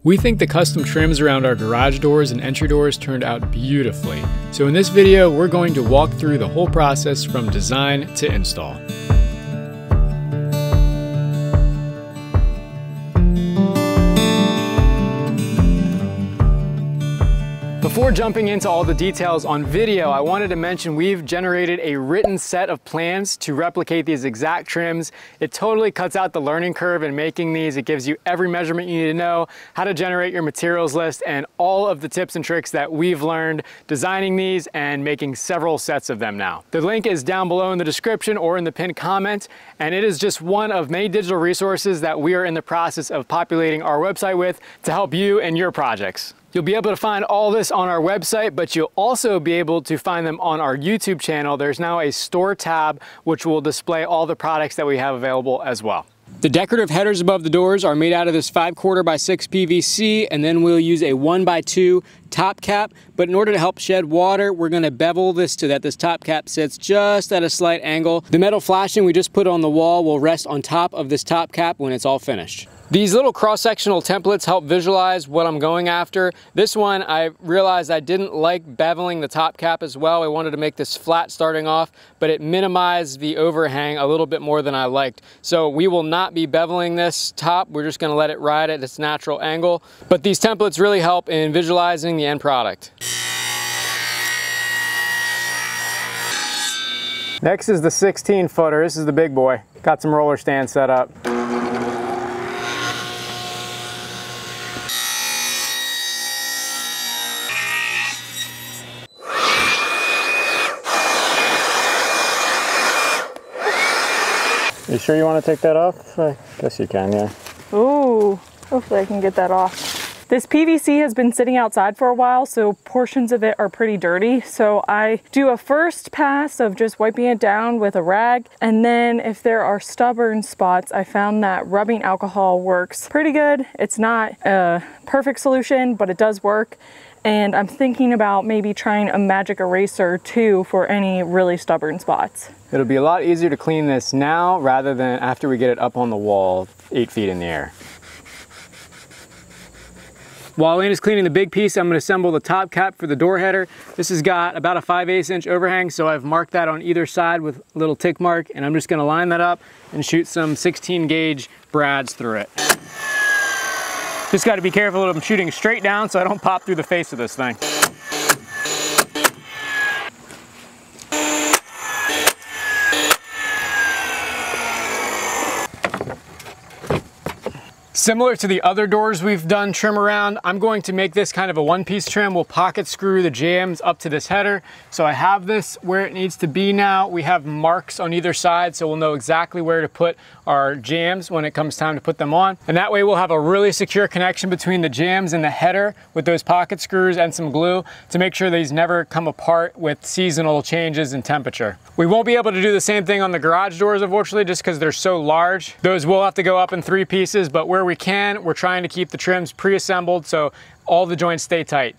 We think the custom trims around our garage doors and entry doors turned out beautifully. So in this video, we're going to walk through the whole process from design to install. Before jumping into all the details on video, I wanted to mention we've generated a written set of plans to replicate these exact trims. It totally cuts out the learning curve in making these. It gives you every measurement you need to know, how to generate your materials list, and all of the tips and tricks that we've learned designing these and making several sets of them now. The link is down below in the description or in the pinned comment, and it is just one of many digital resources that we are in the process of populating our website with to help you and your projects. You'll be able to find all this on our website, but you'll also be able to find them on our YouTube channel. There's now a store tab which will display all the products that we have available as well. The decorative headers above the doors are made out of this 5/4 by 6 PVC, and then we'll use a 1x2 top cap. But in order to help shed water, we're going to bevel this so that this top cap sits just at a slight angle. The metal flashing we just put on the wall will rest on top of this top cap when it's all finished. These little cross-sectional templates help visualize what I'm going after. This one, I realized I didn't like beveling the top cap as well. I wanted to make this flat starting off, but it minimized the overhang a little bit more than I liked. So we will not be beveling this top. We're just gonna let it ride at its natural angle. But these templates really help in visualizing the end product. Next is the 16-footer. This is the big boy. Got some roller stands set up. You sure you want to take that off? I guess you can, yeah. Ooh, hopefully I can get that off. This PVC has been sitting outside for a while, so portions of it are pretty dirty. So I do a first pass of just wiping it down with a rag. And then if there are stubborn spots, I found that rubbing alcohol works pretty good. It's not a perfect solution, but it does work. And I'm thinking about maybe trying a magic eraser too for any really stubborn spots. It'll be a lot easier to clean this now rather than after we get it up on the wall 8 feet in the air. While Elena's cleaning the big piece, I'm going to assemble the top cap for the door header. This has got about a 5/8 inch overhang, so I've marked that on either side with a little tick mark, and I'm just going to line that up and shoot some 16 gauge brads through it. Just got to be careful that I'm shooting straight down so I don't pop through the face of this thing. Similar to the other doors we've done trim around, I'm going to make this kind of a one-piece trim. We'll pocket screw the jambs up to this header. So I have this where it needs to be now. We have marks on either side, so we'll know exactly where to put our jambs when it comes time to put them on. And that way we'll have a really secure connection between the jambs and the header with those pocket screws and some glue to make sure these never come apart with seasonal changes in temperature. We won't be able to do the same thing on the garage doors, unfortunately, just because they're so large. Those will have to go up in 3 pieces, but where we can, we're trying to keep the trims pre-assembled so all the joints stay tight.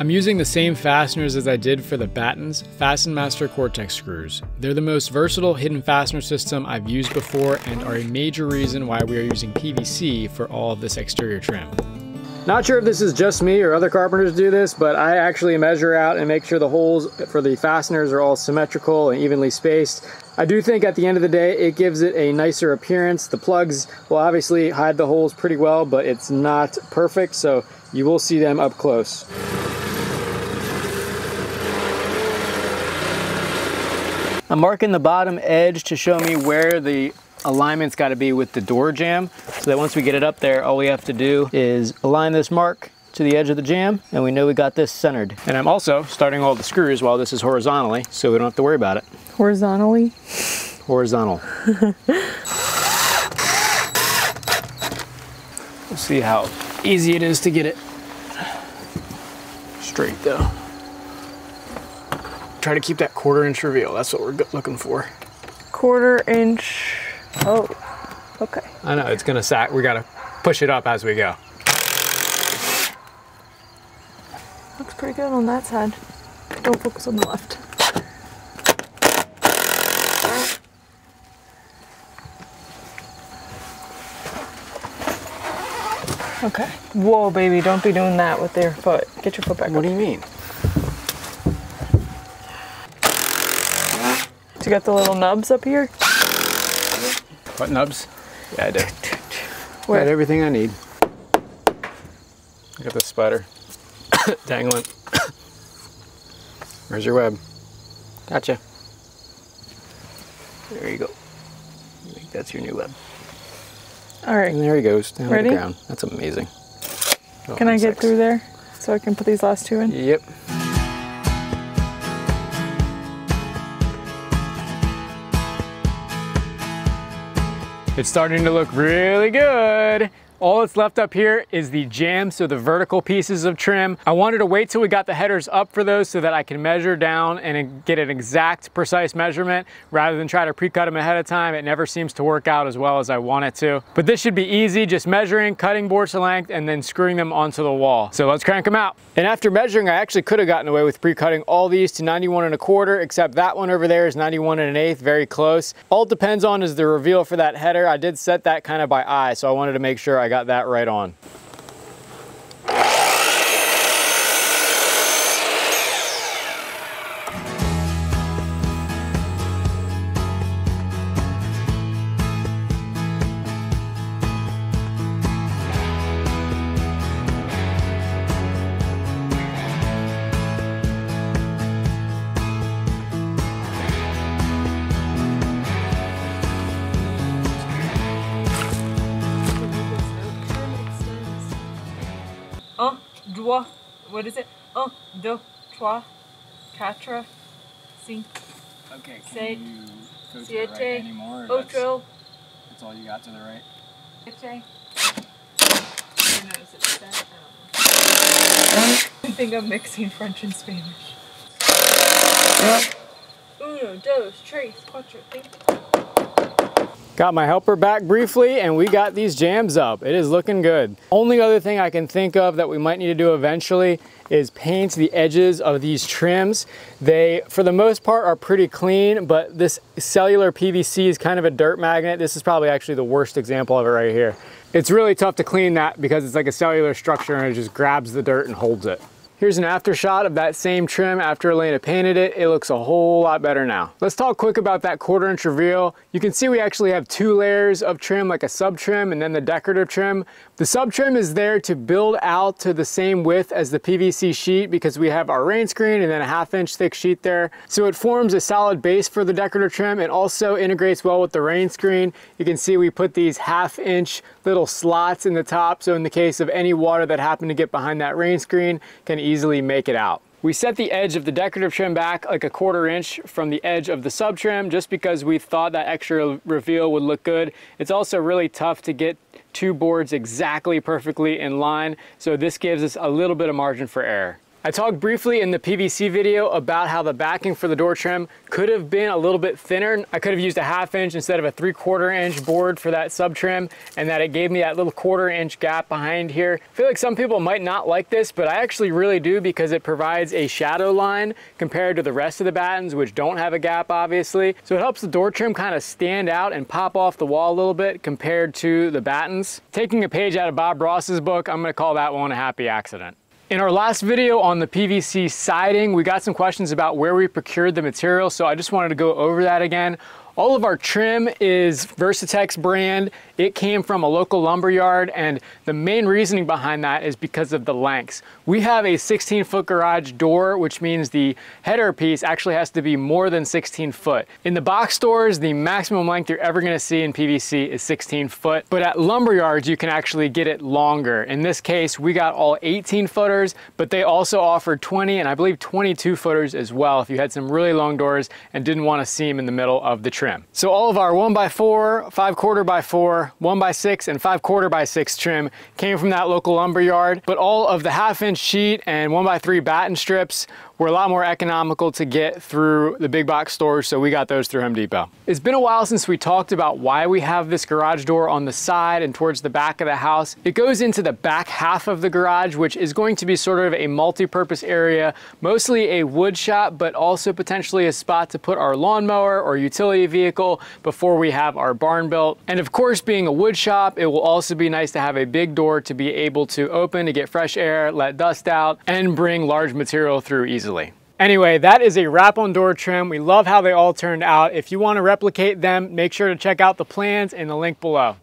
I'm using the same fasteners as I did for the battens, Fasten Master Cortex screws. They're the most versatile hidden fastener system I've used before and are a major reason why we are using PVC for all of this exterior trim. Not sure if this is just me or other carpenters do this, but I actually measure out and make sure the holes for the fasteners are all symmetrical and evenly spaced. I do think at the end of the day, it gives it a nicer appearance. The plugs will obviously hide the holes pretty well, but it's not perfect, so you will see them up close. I'm marking the bottom edge to show me where the alignment's got to be with the door jamb, so that once we get it up there, all we have to do is align this mark to the edge of the jamb, and we know we got this centered. And I'm also starting all the screws while this is horizontally, so we don't have to worry about it. Horizontally? Horizontal. We'll see how easy it is to get it straight though. Try to keep that 1/4 inch reveal. That's what we're looking for. 1/4 inch. Oh, okay. I know, it's gonna sack. We gotta push it up as we go. Looks pretty good on that side. Don't focus on the left. Okay. Whoa, baby, don't be doing that with your foot. Get your foot back up. What do you mean? So you got the little nubs up here? What nubs? Yeah, I do. Where? Got everything I need. Look at this spider. Dangling. Where's your web? Gotcha. There you go. I think that's your new web. All right. And there he goes, down Ready? to the ground. That's amazing. Oh, Can I get insects. through there so I can put these last two in? Yep. It's starting to look really good. All that's left up here is the jam, so the vertical pieces of trim. I wanted to wait till we got the headers up for those so that I can measure down and get an exact, precise measurement rather than try to pre-cut them ahead of time. It never seems to work out as well as I want it to. But this should be easy, just measuring, cutting boards to length, and then screwing them onto the wall. So let's crank them out. And after measuring, I actually could have gotten away with pre-cutting all these to 91 1/4, except that one over there is 91 1/8, very close. All it depends on is the reveal for that header. I did set that kind of by eye, so I wanted to make sure I got that right on. What is it? 1, 2, 3, 4, 5, Okay, can 6, you go to the 7, right anymore? 8, That's all you got to the right? 7. I think I'm mixing French and Spanish. 1, 2, 3, 4, 5. Got my helper back briefly and we got these jams up. It is looking good. Only other thing I can think of that we might need to do eventually is paint the edges of these trims. They, for the most part, are pretty clean, but this cellular PVC is kind of a dirt magnet. This is probably actually the worst example of it right here. It's really tough to clean that because it's like a cellular structure and it just grabs the dirt and holds it. Here's an after shot of that same trim after Elena painted it. It looks a whole lot better now. Let's talk quick about that 1/4 inch reveal. You can see we actually have 2 layers of trim, like a sub trim and then the decorative trim. The sub trim is there to build out to the same width as the PVC sheet because we have our rain screen and then a 1/2 inch thick sheet there. So it forms a solid base for the decorative trim. It also integrates well with the rain screen. You can see we put these 1/2 inch little slots in the top. So in the case of any water that happened to get behind that rain screen, can easily make it out. We set the edge of the decorative trim back like a 1/4 inch from the edge of the sub trim just because we thought that extra reveal would look good. It's also really tough to get 2 boards exactly perfectly in line, so this gives us a little bit of margin for error. I talked briefly in the PVC video about how the backing for the door trim could have been a little bit thinner. I could have used a 1/2 inch instead of a 3/4 inch board for that sub trim, and that it gave me that little 1/4 inch gap behind here. I feel like some people might not like this, but I actually really do because it provides a shadow line compared to the rest of the battens, which don't have a gap obviously. So it helps the door trim kind of stand out and pop off the wall a little bit compared to the battens. Taking a page out of Bob Ross's book, I'm gonna call that one a happy accident. In our last video on the PVC siding, we got some questions about where we procured the material, so I just wanted to go over that again. All of our trim is Versatex brand. It came from a local lumber yard, and the main reasoning behind that is because of the lengths. We have a 16-foot garage door, which means the header piece actually has to be more than 16 foot. In the box stores, the maximum length you're ever gonna see in PVC is 16 foot, but at lumber yards, you can actually get it longer. In this case, we got all 18 footers, but they also offered 20 and I believe 22 footers as well if you had some really long doors and didn't want a seam in the middle of the trim. So all of our 1x4, 5/4x4, 1x6, and 5/4x6 trim came from that local lumber yard, but all of the 1/2 inch sheet and 1x3 batten strips were a lot more economical to get through the big box stores, so we got those through Home Depot. It's been a while since we talked about why we have this garage door on the side and towards the back of the house. It goes into the back half of the garage, which is going to be sort of a multi-purpose area, mostly a wood shop, but also potentially a spot to put our lawnmower or utility vehicle before we have our barn built. And of course, being a wood shop, it will also be nice to have a big door to be able to open to get fresh air, let dust out, and bring large material through easily. Anyway, that is a wrap on door trim. We love how they all turned out. If you want to replicate them, make sure to check out the plans in the link below.